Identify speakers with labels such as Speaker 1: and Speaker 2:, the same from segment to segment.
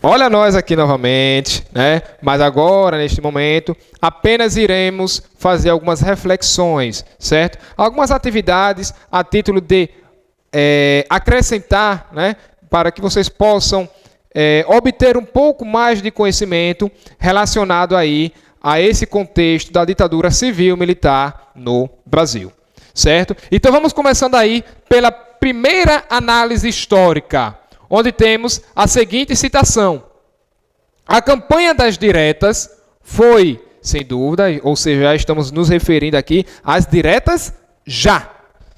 Speaker 1: Olha nós aqui novamente, né? Mas agora, neste momento, apenas iremos fazer algumas reflexões, certo? Algumas atividades a título de acrescentar, né? Para que vocês possam obter um pouco mais de conhecimento relacionado aí a esse contexto da ditadura civil-militar no Brasil, certo? Então vamos começando aí pela primeira análise histórica, onde temos a seguinte citação: a campanha das diretas foi, sem dúvida, ou seja, já estamos nos referindo aqui às diretas já,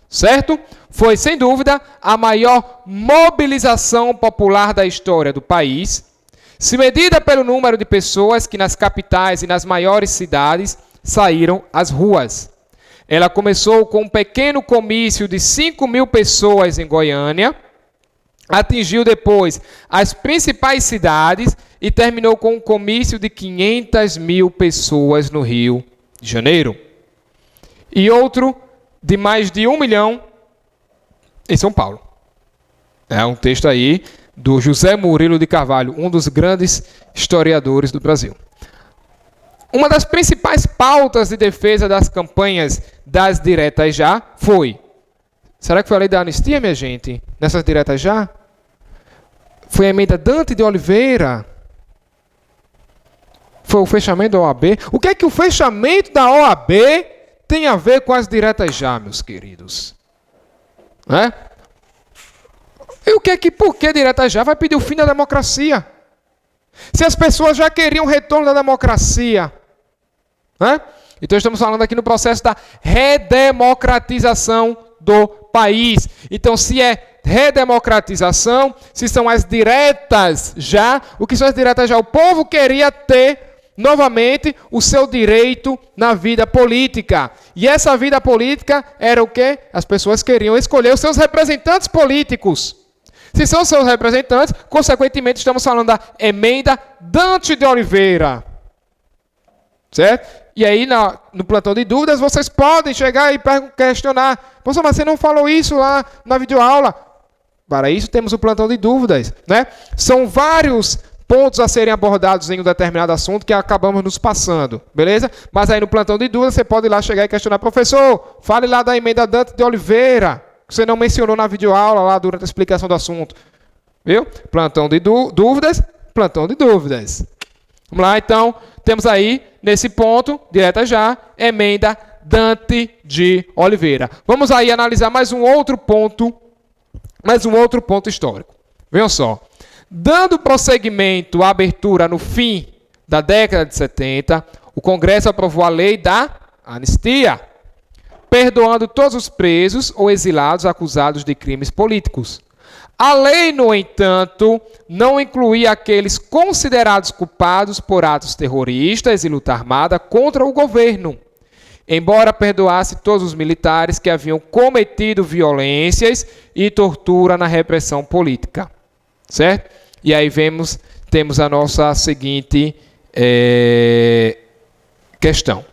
Speaker 1: certo? Foi, sem dúvida, a maior mobilização popular da história do país, se medida pelo número de pessoas que nas capitais e nas maiores cidades saíram às ruas. Ela começou com um pequeno comício de 5.000 pessoas em Goiânia, atingiu depois as principais cidades e terminou com um comício de 500.000 pessoas no Rio de Janeiro. E outro de mais de 1 milhão em São Paulo. É um texto aí do José Murilo de Carvalho, um dos grandes historiadores do Brasil. Uma das principais pautas de defesa das campanhas das diretas já foi... Será que foi a lei da anistia, minha gente? Nessas diretas já? Foi a emenda Dante de Oliveira? Foi o fechamento da OAB? O que é que o fechamento da OAB tem a ver com as diretas já, meus queridos? Né? E o que é que, por que direta já vai pedir o fim da democracia? Se as pessoas já queriam o retorno da democracia. Né? Então estamos falando aqui no processo da redemocratização do país. Então, se é redemocratização, se são as diretas já, o que são as diretas já? O povo queria ter novamente o seu direito na vida política. E essa vida política era o quê? As pessoas queriam escolher os seus representantes políticos. Se são seus representantes, consequentemente estamos falando da emenda Dante de Oliveira. Certo? E aí, no plantão de dúvidas, vocês podem chegar e questionar: professor, mas você não falou isso lá na videoaula? Para isso temos o plantão de dúvidas, né? São vários pontos a serem abordados em um determinado assunto que acabamos nos passando, beleza? Mas aí no plantão de dúvidas você pode ir lá chegar e questionar: professor, fale lá da emenda Dante de Oliveira, que você não mencionou na videoaula lá durante a explicação do assunto. Viu? Plantão de dúvidas, plantão de dúvidas. Vamos lá, então, temos aí, nesse ponto, direta já, emenda Dante de Oliveira. Vamos aí analisar mais um outro ponto histórico. Vejam só. Dando prosseguimento à abertura no fim da década de 70, o Congresso aprovou a lei da anistia, perdoando todos os presos ou exilados acusados de crimes políticos. A lei, no entanto, não incluía aqueles considerados culpados por atos terroristas e luta armada contra o governo, embora perdoasse todos os militares que haviam cometido violências e tortura na repressão política. Certo? E aí temos a nossa seguinte questão.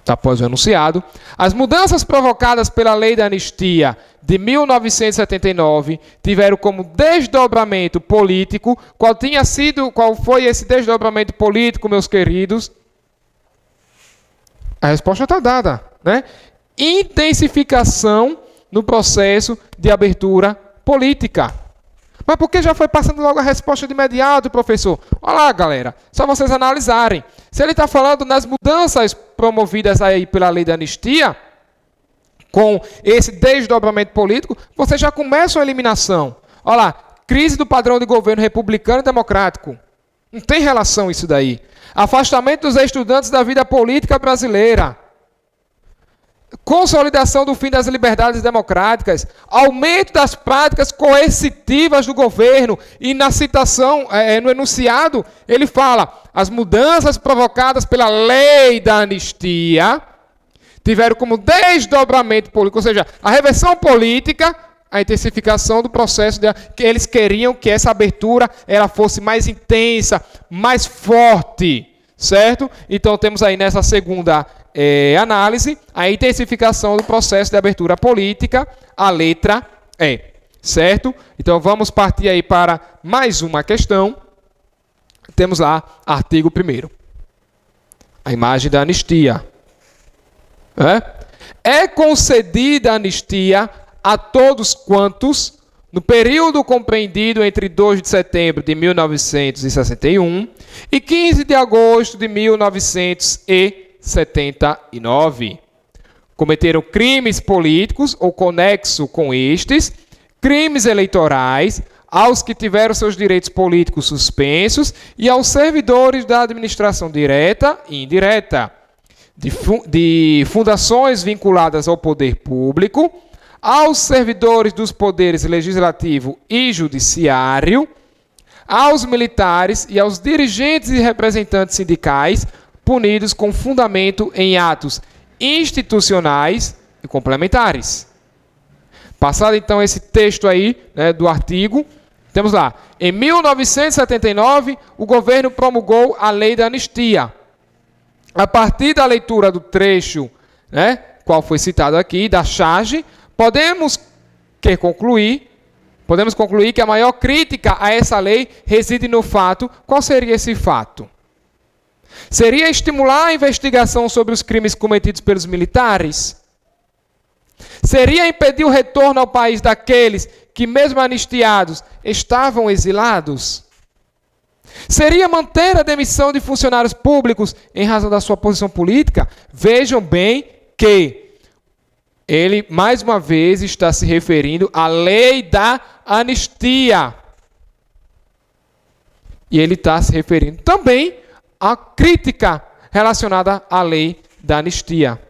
Speaker 1: Após o enunciado, as mudanças provocadas pela lei da anistia de 1979 tiveram como desdobramento político. Qual foi esse desdobramento político, meus queridos? A resposta está dada, né? Intensificação no processo de abertura política. Mas por que já foi passando logo a resposta de imediato, professor? Olha lá, galera, só vocês analisarem. Se ele está falando nas mudanças promovidas aí pela lei da anistia, com esse desdobramento político, vocês já começam a eliminação. Olha lá, crise do padrão de governo republicano e democrático. Não tem relação isso daí. Afastamento dos estudantes da vida política brasileira. Consolidação do fim das liberdades democráticas, aumento das práticas coercitivas do governo, e na citação, no enunciado, ele fala: as mudanças provocadas pela lei da anistia tiveram como desdobramento político, ou seja, a reversão política, a intensificação do processo, que eles queriam que essa abertura ela fosse mais intensa, mais forte, certo? Então temos aí nessa segunda análise a intensificação do processo de abertura política, a letra E, certo? Então vamos partir aí para mais uma questão. Temos lá artigo 1º. A imagem da anistia. É concedida anistia a todos quantos, no período compreendido entre 2 de setembro de 1961 e 15 de agosto de 1979, cometeram crimes políticos ou conexo com estes, crimes eleitorais, aos que tiveram seus direitos políticos suspensos e aos servidores da administração direta e indireta, de fundações vinculadas ao poder público, aos servidores dos poderes legislativo e judiciário, aos militares e aos dirigentes e representantes sindicais punidos com fundamento em atos institucionais e complementares. Passado então esse texto aí, né, do artigo, temos lá, em 1979, o governo promulgou a lei da anistia. A partir da leitura do trecho, né, qual foi citado aqui, da charge, podemos concluir que a maior crítica a essa lei reside no fato. Qual seria esse fato? Seria estimular a investigação sobre os crimes cometidos pelos militares? Seria impedir o retorno ao país daqueles que, mesmo anistiados, estavam exilados? Seria manter a demissão de funcionários públicos em razão da sua posição política? Vejam bem que ele, mais uma vez, está se referindo à lei da anistia. E ele está se referindo também à crítica relacionada à lei da anistia.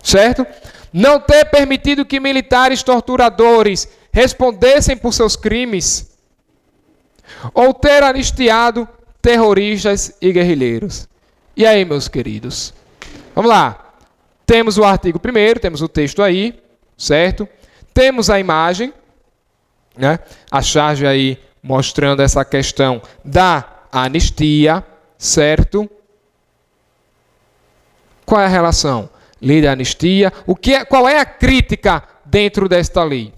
Speaker 1: Certo? Não ter permitido que militares torturadores respondessem por seus crimes, ou ter anistiado terroristas e guerrilheiros. E aí, meus queridos? Vamos lá. Temos o artigo 1º, temos o texto aí, certo? Temos a imagem, né? A charge aí mostrando essa questão da anistia, certo? Qual é a relação? Lei da anistia. Qual é a crítica dentro desta lei?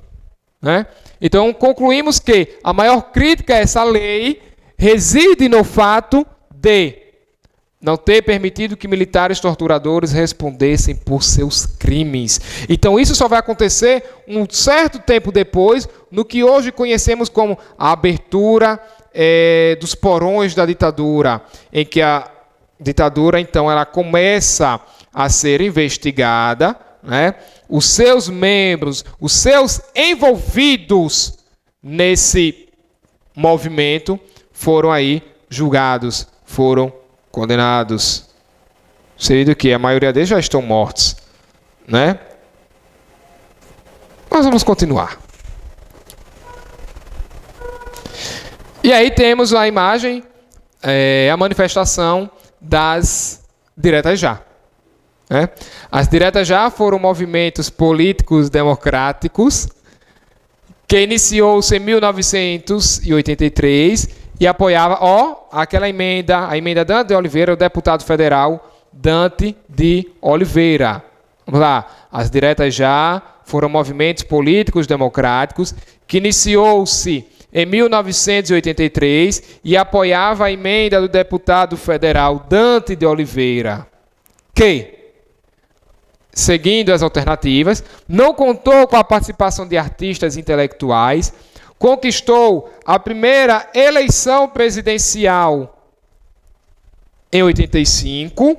Speaker 1: Né? Então, concluímos que a maior crítica a essa lei reside no fato de não ter permitido que militares torturadores respondessem por seus crimes. Então, isso só vai acontecer um certo tempo depois, no que hoje conhecemos como a abertura dos porões da ditadura, em que a ditadura, então, ela começa a ser investigada, né? Os seus membros, os seus envolvidos nesse movimento foram aí julgados, foram condenados. Sendo que a maioria deles já estão mortos, né? Mas vamos continuar. E aí temos a imagem, a manifestação das diretas já. As diretas já foram movimentos políticos democráticos que iniciou-se em 1983 e apoiava aquela emenda, a emenda Dante de Oliveira, o deputado federal Dante de Oliveira. Vamos lá. As diretas já foram movimentos políticos democráticos que iniciou-se em 1983 e apoiava a emenda do deputado federal Dante de Oliveira, que, seguindo as alternativas, não contou com a participação de artistas intelectuais, conquistou a primeira eleição presidencial em 85,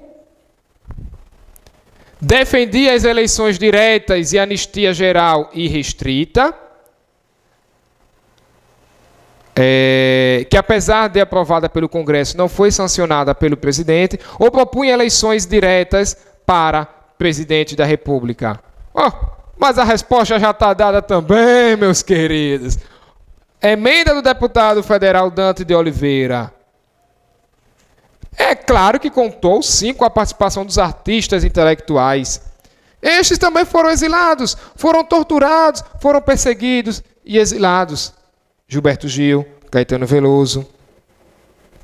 Speaker 1: defendia as eleições diretas e anistia geral e restrita, que apesar de aprovada pelo Congresso, não foi sancionada pelo presidente, ou propunha eleições diretas para presidente da República. Mas a resposta já está dada também, meus queridos. Emenda do deputado federal Dante de Oliveira. É claro que contou, sim, com a participação dos artistas intelectuais. Estes também foram exilados, foram torturados, foram perseguidos e exilados. Gilberto Gil, Caetano Veloso.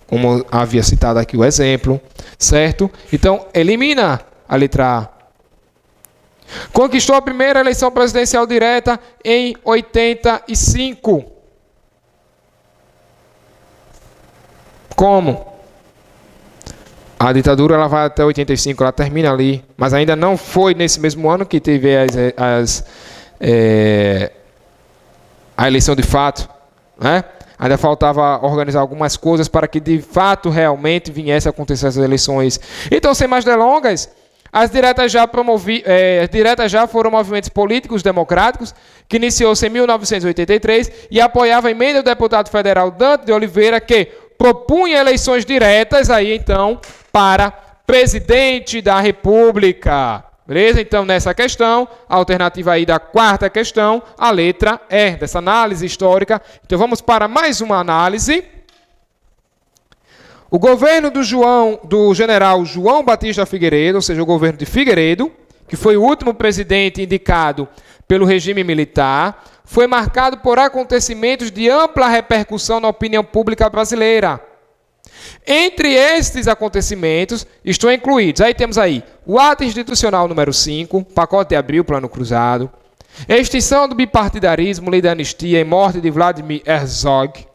Speaker 1: como havia citado aqui o exemplo, certo? Então, elimina a letra A. Conquistou a primeira eleição presidencial direta em 85. Como? A ditadura ela vai até 85, ela termina ali, mas ainda não foi nesse mesmo ano que teve a eleição de fato, né? Ainda faltava organizar algumas coisas para que de fato realmente viesse a acontecer essas eleições. Então, sem mais delongas, as diretas já foram movimentos políticos democráticos que iniciou-se em 1983 e apoiava a emenda do deputado federal Dante de Oliveira, que propunha eleições diretas aí então para presidente da República. Beleza? Então, nessa questão, a alternativa aí da quarta questão, a letra E, dessa análise histórica. Então, vamos para mais uma análise. O governo do general João Batista Figueiredo, ou seja, o governo de Figueiredo, que foi o último presidente indicado pelo regime militar, foi marcado por acontecimentos de ampla repercussão na opinião pública brasileira. Entre estes acontecimentos estão incluídos, aí temos aí, o ato institucional número 5, pacote de abril, plano cruzado, extinção do bipartidarismo, lei da anistia e morte de Vladimir Herzog,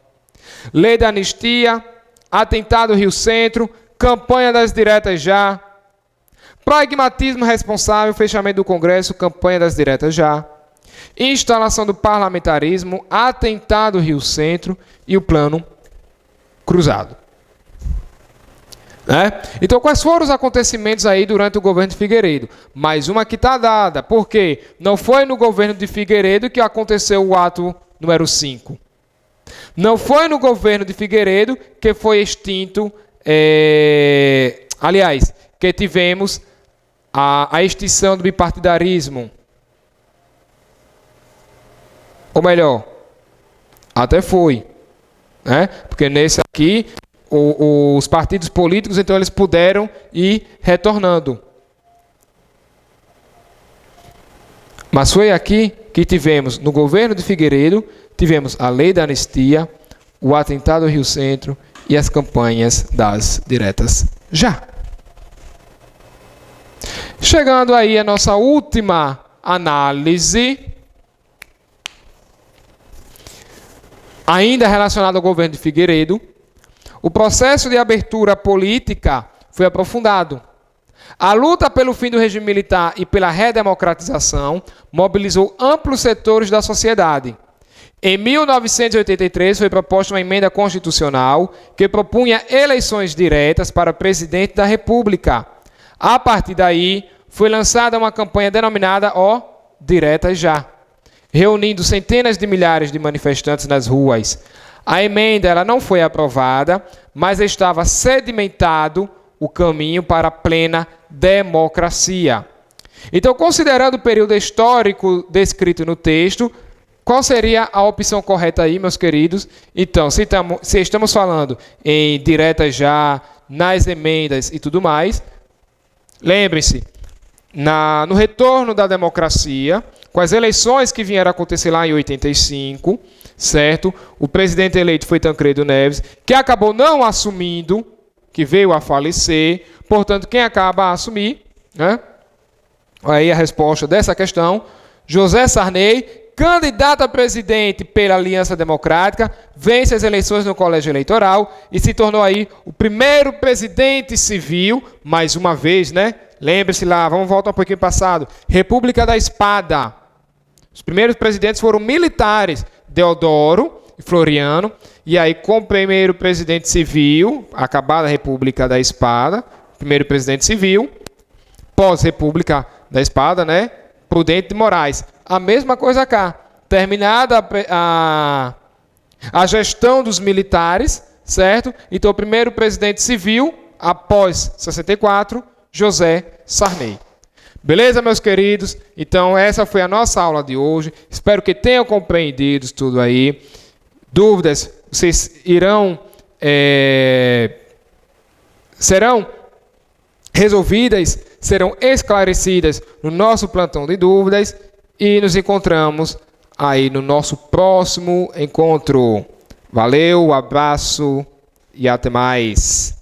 Speaker 1: lei da anistia, atentado Rio Centro, campanha das diretas já, pragmatismo responsável, fechamento do Congresso, campanha das diretas já, instalação do parlamentarismo, atentado Rio Centro e o plano cruzado. Então, quais foram os acontecimentos aí durante o governo de Figueiredo? Mais uma que está dada, porque não foi no governo de Figueiredo que aconteceu o ato número 5. Não foi no governo de Figueiredo que foi extinto, que tivemos a extinção do bipartidarismo. Ou melhor, até foi, né? Porque nesse aqui, os partidos políticos, então, eles puderam ir retornando. Mas foi aqui que tivemos, no governo de Figueiredo, tivemos a lei da anistia, o atentado ao Rio Centro e as campanhas das diretas já. Chegando aí a nossa última análise, ainda relacionada ao governo de Figueiredo, o processo de abertura política foi aprofundado. A luta pelo fim do regime militar e pela redemocratização mobilizou amplos setores da sociedade. Em 1983 foi proposta uma emenda constitucional que propunha eleições diretas para presidente da República. A partir daí, foi lançada uma campanha denominada Diretas Já, reunindo centenas de milhares de manifestantes nas ruas. A emenda ela não foi aprovada, mas estava sedimentado o caminho para a plena democracia. Então, considerando o período histórico descrito no texto, qual seria a opção correta aí, meus queridos? Então, se estamos falando em diretas já, nas emendas e tudo mais, lembrem-se, no retorno da democracia, com as eleições que vieram a acontecer lá em 85, certo? O presidente eleito foi Tancredo Neves, que acabou não assumindo, que veio a falecer. Portanto, quem acaba a assumir, né? Aí a resposta dessa questão, José Sarney, candidato a presidente pela Aliança Democrática, vence as eleições no colégio eleitoral e se tornou aí o primeiro presidente civil, mais uma vez, né? Lembre-se lá, vamos voltar um pouquinho passado, República da Espada. Os primeiros presidentes foram militares, Deodoro e Floriano, e aí com o primeiro presidente civil, acabada a República da Espada, primeiro presidente civil, pós-República da Espada, né? Prudente de Moraes. A mesma coisa cá, terminada a gestão dos militares, certo? Então o primeiro presidente civil, após 64, José Sarney. Beleza, meus queridos? Então, essa foi a nossa aula de hoje. Espero que tenham compreendido tudo aí. Dúvidas, vocês serão resolvidas, serão esclarecidas no nosso plantão de dúvidas e nos encontramos aí no nosso próximo encontro. Valeu, abraço e até mais.